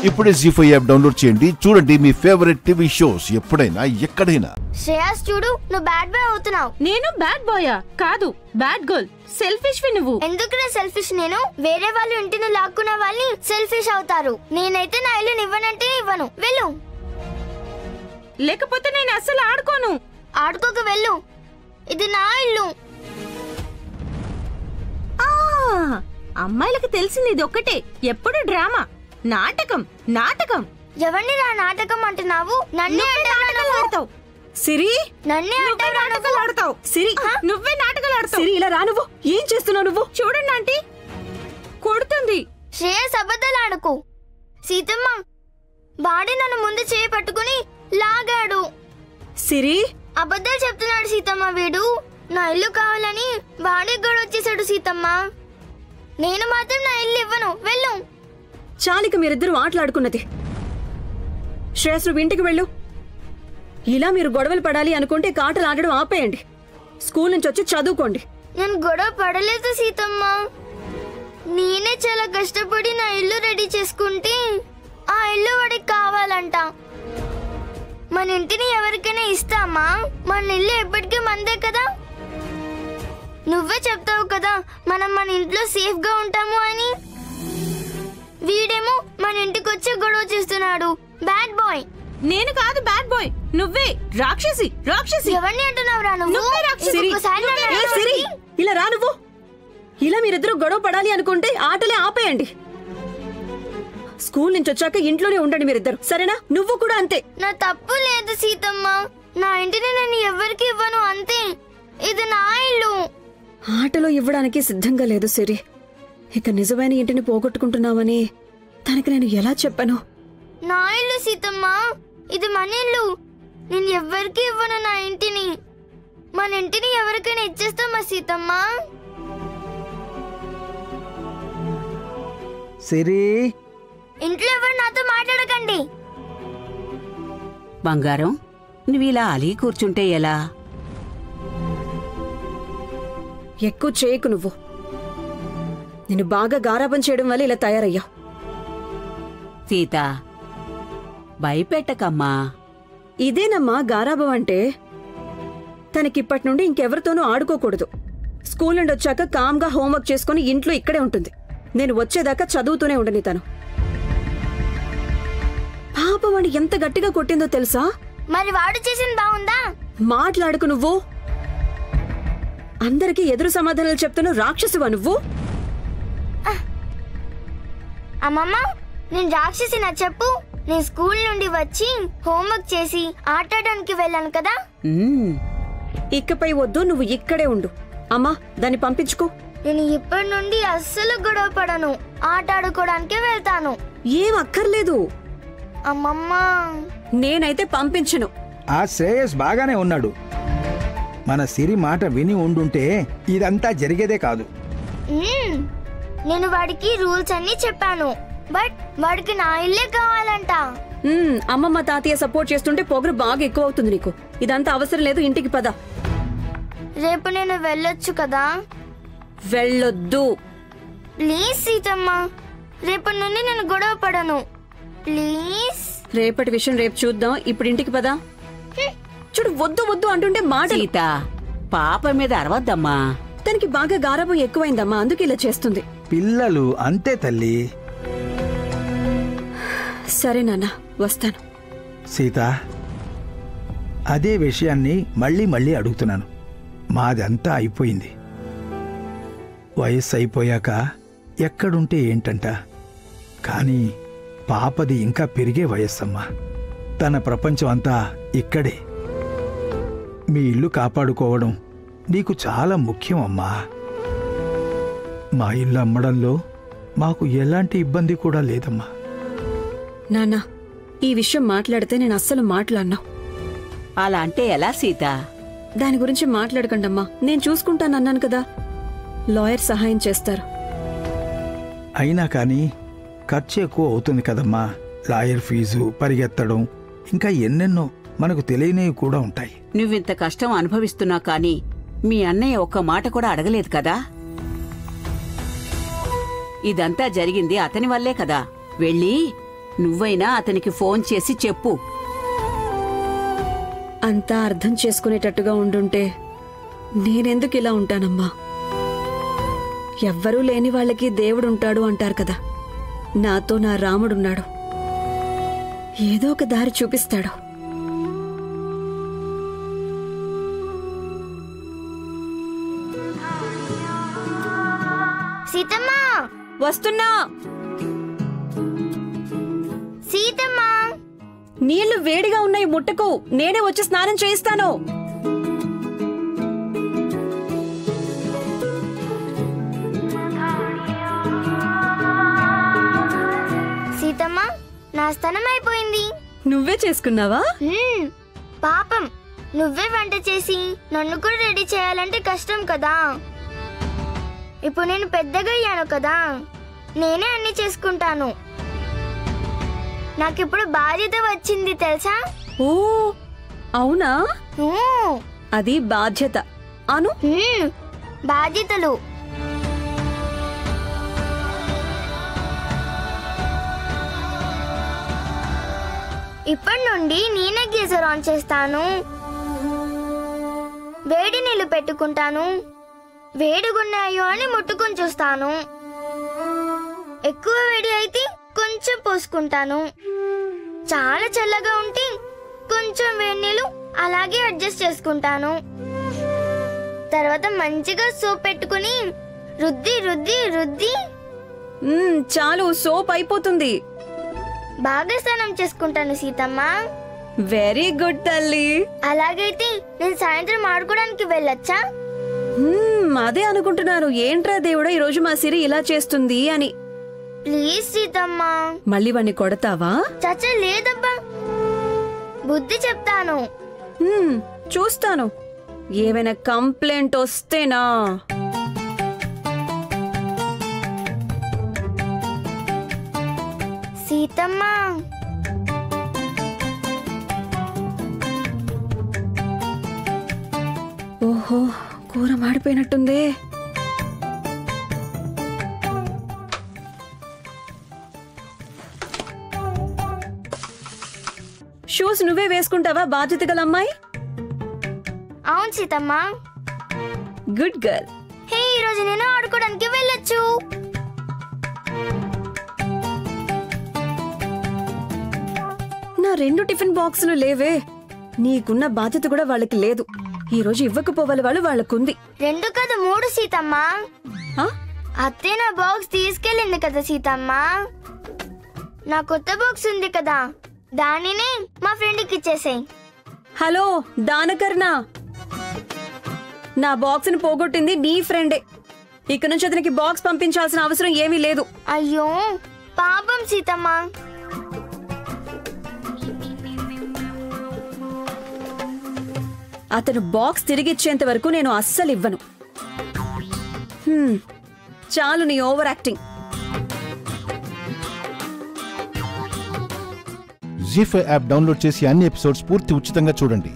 ఇప్పుడే జీ5 app download చేయండి. చూడండి మీ ఫేవరెట్ టీవీ షోస్ ఎప్పుడైనా ఎక్కడైనా. శ్రేయాస్ చూడు, నువ్వు బ్యాడ్ బాయ్ అవుతున్నావు. నేను బ్యాడ్ బాయా కాదు, బ్యాడ్ గర్ల్. సెల్ఫిష్ వి నువ్వు. ఎందుకురా సెల్ఫిష్? నేను వేరే వాళ్ళు ఇంటిని లాక్కున్న వాళ్ళని సెల్ఫిష్ అవుతారు. నేనైతే నా ఇల్లుని ఇవ్వనంటే ఇవ్వను. వెళ్ళు. లేకపోతే నేను అసలు ఆడుకోను. ఆడుకోక వెళ్ళు. ఇది నా ఇల్లు. అమ్మాయిలకు తెలిసింది ఇది ఒక్కటే, ఎప్పుడు డ్రామా, నాటకం నాటకం. ఎవరిని నా నాటకం అంటున్నావు? నన్నే ఆడతావు సిరి, నన్నే నాటకాలు ఆడతావు సిరి, నువ్వే నాటకాలు ఆడతావు సిరి. ఇలా రా, నువ్వు ఏం చేస్తున్నావు? నువ్వు చూడండి ఆంటీ కొడుతుంది. శ్రేయస్ అబద్ధాలు ఆడుకో. సీతమ్మ బాడీ నన్ను ముందు చేయి పట్టుకుని లాగాడు. సిరి అబద్ధాలు చెప్తున్నాడు సీతమ్మ. వీడు నా ఇల్లు కావాలని బాడీ గొడవ వచ్చేసాడు సీతమ్మ. నేను మాత్రం నా ఇల్లు ఇవ్వను. వెళ్ళు. చాలిక మీరిద్దరూ ఆటలాడుకున్నది. శ్రేయస్ నువ్వు ఇంటికి వెళ్ళు. ఇలా మీరు గొడవలు పడాలి అనుకుంటే కాటలు ఆడడం ఆపేయండి. స్కూల్ నుంచి వచ్చి చదువుకోండి. నేను గొడవ పడలేదు సీతమ్మ. నేనే చాలా కష్టపడి నా ఇల్లు రెడీ చేసుకుంటే ఆ ఇల్లు వాడికి కావాలంట. మన ఇంటిని ఎవరికైనా ఇస్తామా? మన ఇల్లు ఎప్పటికీ మందే కదా. నువ్వే చెప్తావు కదా మనం మన ఇంట్లో సేఫ్ గా ఉంటాము అని. వీడేమో మన ఇంటికి వచ్చి గొడవ చేస్తున్నాడు. Bad boy. నేను కాదు బ్యాడ్ బాయ్, నువ్వే రాక్షసి. రాక్షసి ఎవరిని అంటున్నావు రా నువ్వు? ఇలా రా నువ్వు. ఇలా మీరిద్దరూ గొడవ పడాలి అనుకుంటే ఆటలే ఆపేయండి. స్కూల్ నుంచి వచ్చాక ఇంట్లోనే ఉండండి మీరిద్దరు, సరేనా? నువ్వు కూడా అంతే. నా తప్పు లేదు సీతమ్మ. నా ఇంటిని నేను ఎవరికి ఇవ్వను, అంతే. ఇది నా ఇల్లు. ఆటలో ఇవ్వడానికి సిద్ధంగా లేదు సిరి. ఇక నిజమైన ఇంటిని పోగొట్టుకుంటున్నావని తనకి నేను ఎలా చెప్పను? నా ఇల్లు సీతమ్మ, ఇది మన ఇల్లు. నేను ఎవరికి ఇవ్వను నా ఇంటిని. మన ఇంటిని ఎవరికైనా ఇచ్చేస్తామా సీతమ్మ? సిరి, ఇంట్లో ఎవరు నాతో మాట్లాడకండి. బంగారం, నువ్విలా అలిగి కూర్చుంటే ఎలా? ఎక్కువ చేయకు నువ్వు. నేను బాగా గారాబం చేయడం వల్ల ఇలా తయారయ్యా. సీత, భయపెట్టకమ్మా. ఇదేనమ్మా గారాబం అంటే. తనకిప్పటి నుండి ఇంకెవరితోనూ ఆడుకోకూడదు. స్కూల్ నుండి వచ్చాక కామ్గా హోంవర్క్ చేసుకుని ఇంట్లో ఇక్కడే ఉంటుంది. నేను వచ్చేదాకా చదువుతూనే ఉండని తను. పాపం వాడు ఎంత గట్టిగా కొట్టిందో తెలుసా? మరి వాడు చేసింది బాగుందా? మాట్లాడుకు నువ్వు. అందరికీ ఎదురు సమాధానాలు చెప్తున్నావు. రాక్షసువా నువ్వు? అమ్మమ్మ, నేను రాక్షసినా చెప్పు? నేను స్కూల్ నుండి వచ్చి హోంవర్క్ చేసి ఆటాడడానికి వెళ్ళాను కదా. ఇకపై వద్దు, నువ్వు ఇక్కడే ఉండు. అమ్మా, దాన్ని పంపించుకో. నేను ఇప్పటి నుండి అస్సలు గొడవ పడను. ఆట ఆడుకోవడానికే వెళ్తాను. ఏం అక్కర్లేదు అమ్మమ్మ. నేనైతే పంపించను. ఆ శ్రేయస్ బాగానే ఉన్నాడు. మన సిరి మాట విని ఉండుంటే ఇదంతా జరిగేదే కాదు. నేను వాడికి రూల్స్ అన్ని చెప్పాను, బట్ వాడికి నా ఇల్లే కావాలంట. అమ్మమ్మ తాతయ్య సపోర్ట్ చేస్తుంటే పొగరు బాగా ఎక్కువ అవుతుంది నీకు. ఇదంతా అవసరం లేదు, ఇంటికి పద. రేపు నేను వెళ్ళొచ్చు కదా? వెళ్ళొద్దు ప్లీజ్ సీతమ్మ. రేపటి నుండి నేను గొడవ పడను, ప్లీజ్. రేపటి విషయం రేపు చూద్దాం. ఇప్పుడు ఇంటికి పద. చూడు, వద్దు వద్దు అంటుంటే మాట. సీత, పాప మీద అరవద్దమ్మా. తనకి బాగా గారాబం ఎక్కువైందమ్మా, అందుకే ఇలా చేస్తుంది. పిల్లలు అంతే తల్లి. సరే నాన్న, వస్తాను. సీత, అదే విషయాన్ని మళ్ళీ మళ్ళీ అడుగుతున్నాను. మాదంతా అయిపోయింది. వయస్సు అయిపోయాక ఎక్కడుంటే ఏంటంట. కానీ పాపది ఇంకా పెరిగే వయస్సమ్మా. తన ప్రపంచం అంతా ఇక్కడే. మీ ఇల్లు కాపాడుకోవడం నీకు చాలా ముఖ్యం అమ్మా. మా ఇల్లు అమ్మడంలో మాకు ఎలాంటి ఇబ్బంది కూడా లేదమ్మా. నాన్న, ఈ విషయం మాట్లాడితే నేను అస్సలు మాట్లాడను. అలా అంటే ఎలా సీత? దాని గురించి మాట్లాడకండమ్మా, నేను చూసుకుంటానన్నాను కదా. లాయర్ సహాయం చేస్తారు. అయినా కానీ ఖర్చు ఎక్కువ అవుతుంది కదమ్మా. లాయర్ ఫీజు, పరిగెత్తడం, ఇంకా ఎన్నెన్నో మనకు తెలియనివి కూడా ఉంటాయి. నువ్వింత కష్టం అనుభవిస్తున్నా కానీ మీ అన్నయ్య ఒక్క మాట కూడా అడగలేదు కదా. ఇదంతా జరిగింది అతని వల్లే కదా. వెళ్ళి నువ్వైనా అతనికి ఫోన్ చేసి చెప్పు. అంతా అర్థం చేసుకునేటట్టుగా ఉండుంటే నేనెందుకు ఇలా ఉంటానమ్మా? ఎవ్వరూ లేని వాళ్ళకి దేవుడుంటాడు అంటారు కదా. నాతో నా రాముడున్నాడు. ఏదో ఒక దారి చూపిస్తాడు. సీతమ్మ, వస్తున్నా. సీతమ్మ, నీళ్లు వేడిగా ఉన్నాయి, ముట్టకు. నేనే వచ్చి స్నానం చేయిస్తాను. సీతమ్మ, నా స్నానం అయిపోయింది. నువ్వే చేసుకున్నావా? పాపం, నువ్వే వంట చేసి నన్ను కూడా రెడీ చేయాలంటే కష్టం కదా. ఇప్పుడు నేను పెద్దగా అయ్యాను కదా, నేనే అన్ని చేసుకుంటాను. నాకిప్పుడు బాధ్యత వచ్చింది తెలుసా? ఓ అవునా? ఊ, అది బాధ్యత అను. బాధ్యతలు. ఇప్పటి నుండి నేనే గీజర్ ఆన్ చేస్తాను, వేడి నీళ్లు పెట్టుకుంటాను, వేడిగున్నాయో అని ముట్టుకుని చూస్తాను. ఎక్కువ వేడి అయితే కొంచెం పోసుకుంటాను, చాలా చల్లగా ఉంటే కొంచెం వేడి నీళ్ళు అలాగే అడ్జస్ట్ చేసుకుంటాను. తర్వాత మంచిగా సోప్ పెట్టుకుని రుద్ది రుద్ది రుద్ది చాలు, సోప్ అయిపోతుంది. బాగా స్నానం చేసుకుంటాను సీతమ్మ. వెరీ గుడ్ తల్లి. అలాగైతే నేను సాయంత్రం ఆడుకోవడానికి వెళ్ళొచ్చా? అదే అనుకుంటున్నాను. ఏంట్రా దేవుడా ఈరోజు మా సిరి ఇలా చేస్తుంది అని. ప్లీజ్ సీతమ్మ. మళ్ళీ వాణ్ణి కొడతావా? చచ్చ లేదబ్బా, బుద్ధి చెప్తాను. చూస్తాను. ఏమైనా కంప్లైంట్ వస్తేనా? సీతమ్మ, ఓహో, కూర మాడిపోయినట్టుందే. షూస్ నువ్వే వేసుకుంటావా బాధ్యత గల అమ్మాయి? అవును సీతమ్మ. Good girl. హే, ఈరోజు నేను ఆడుకోవడానికి వెళ్ళొచ్చు. నా 2 టిఫిన్ బాక్సులు లేవే. నీకున్న బాధ్యత కూడా వాళ్ళకి లేదు. ఈ రోజు ఇవ్వకపోవాలి వాళ్ళు, వాళ్ళకుంది. 2 కాదు 3 సీతమ్మ. ఆ? అత్తే నా బాక్స్ తీసుకెళ్ళింది కదా సీతమ్మ. నా కొత్త బాక్స్ ఉంది కదా, దానిని మా ఫ్రెండ్కి ఇచ్చేసాయి. హలో దానకర్ణ, నా బాక్స్ ని పోగొట్టింది నీ ఫ్రెండే. ఇక నుంచి అతనికి బాక్స్ పంపించాల్సిన అవసరం ఏమీ లేదు. అయ్యో పాపం సీతమ్మ. అతను బాక్స్ తిరిగిచ్చేంత వరకు నేను అస్సలు ఇవ్వను. చాలు నీ ఓవర్ యాక్టింగ్. జీ5 యాప్ డౌన్లోడ్ చేసి అన్ని ఎపిసోడ్స్ పూర్తి ఉచితంగా చూడండి.